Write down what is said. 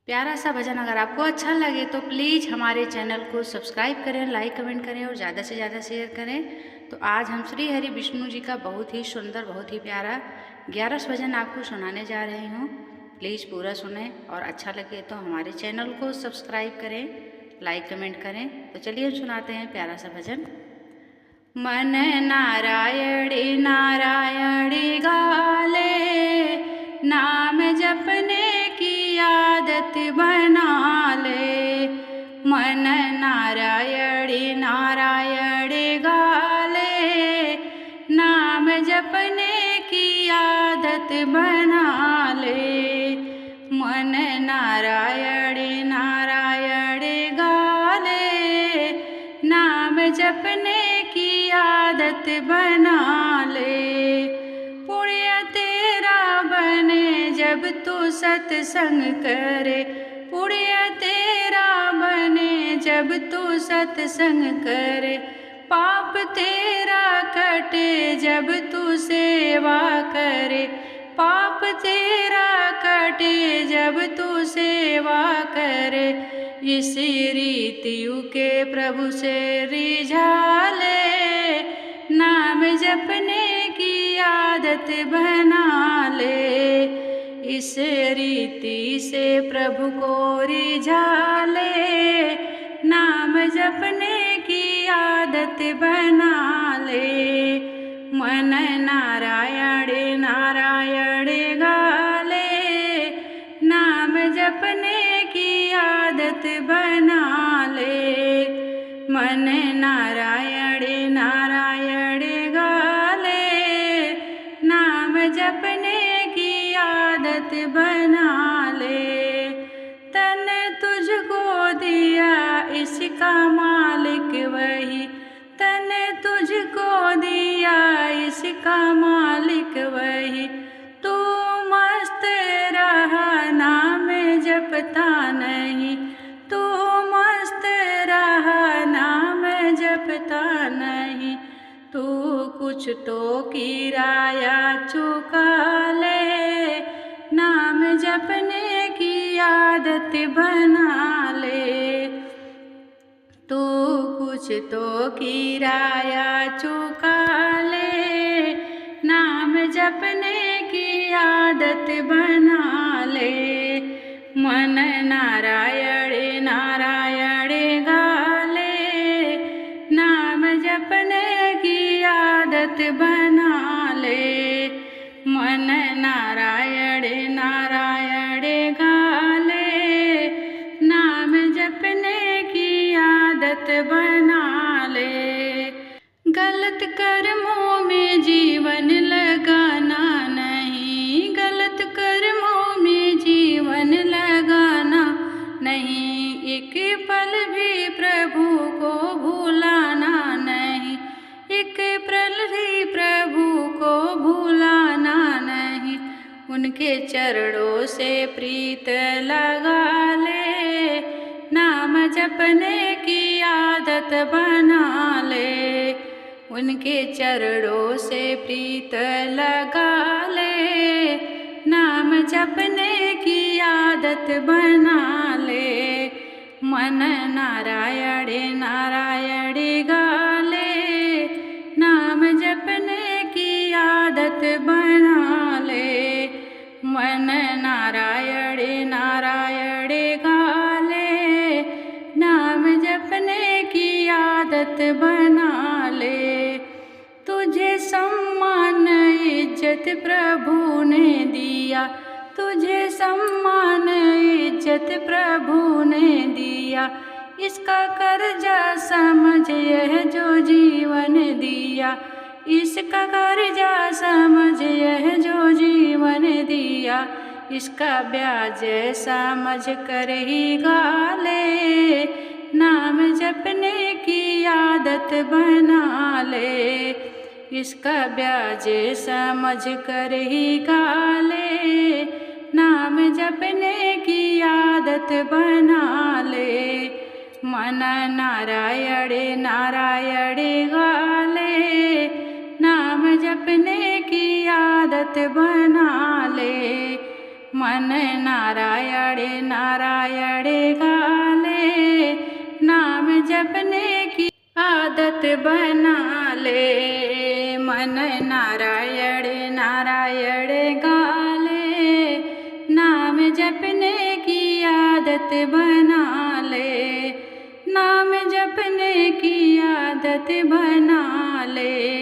प्यारा सा भजन अगर आपको अच्छा लगे तो प्लीज़ हमारे चैनल को सब्सक्राइब करें, लाइक कमेंट करें और ज़्यादा से ज़्यादा शेयर करें। तो आज हम श्री हरि विष्णु जी का बहुत ही सुंदर, बहुत ही प्यारा 11 भजन आपको सुनाने जा रही हूँ। प्लीज़ पूरा सुने और अच्छा लगे तो हमारे चैनल को सब्सक्राइब करें, लाइक कमेंट करें। तो चलिए हम सुनाते हैं प्यारा सा भजन। मन नारायणी नारायणी गाले, नाम जपने की आदत बना ले। मन नारायणी नारायणी गाले, नाम जपने की आदत बना ले। मन नारायणी नारायणी गाले, नाम जपने की आदत बना ले। पुण्य तेरा बने जब तू सत्संग करे, पुण्य तेरा बने जब तू सत्संग करे। पाप तेरा कटे जब तू सेवा करे, पाप तेरा कटे जब तू सेवा करे। इसी रीतियु के प्रभु से रिझा ले, नाम जपने की आदत बना ले। इस रीति से प्रभु को रिझा ले, नाम जपने की आदत बना ले। मन नारायण नारायण गाले, नाम जपने की आदत बना ले। मन नारायण नारायण गाले, नाम जपने की आदत बना ले। तन तुझको दिया इसका मालिक वही, तन तुझको दिया इसका मालिक वही। तू मस्त रहा नाम जपता नहीं, तू मस्त रहा नाम जपता नहीं। तू कुछ तो किराया चुका ले, नाम जपने की आदत बना ले। तू कुछ तो किराया चुका ले, नाम जपने की आदत बना ले। मन नारायण नारायण गाले, नाम जपने की आदत बना ले। मन नारायण नारायण गाले, नाम जपने की आदत बना ले। गलत कर्मों में जीवन लगाना नहीं, गलत कर्मों में जीवन लगाना नहीं। एक पल भी प्रभु को भुलाना नहीं, एक पल भी प्रभु को भुलाना नहीं। उनके चरणों से प्रीत लगा ले, नाम जपने की आदत बना ले। उनके चरणों से प्रीत लगा ले, नाम जपने की आदत बना ले। मन नारायण नारायण गाले, नाम जपने की आदत बना ले। मन नारायण नारायण गाले, नाम जपने की आदत बना ले। तुझे सम्मान इज्जत प्रभु ने दिया, तुझे सम्मान इज्जत प्रभु ने दिया। इसका कर्जा समझ यह जो जीवन दिया, इसका कर्जा समझ यह जो जीवन दिया। इसका ब्याज समझ कर ही गाले, नाम जपने की आदत बना ले। इसका ब्याज समझ कर ही गाले, नाम जपने की आदत बना ले। मन नारायण नारायण गाले, नाम जपने की आदत बना ले। मन नारायण नारायण गाले, नाम जपने की आदत बना ले। मन नारायण नारायण गाले, नाम जपने की आदत बना ले। नाम जपने की आदत बना ले।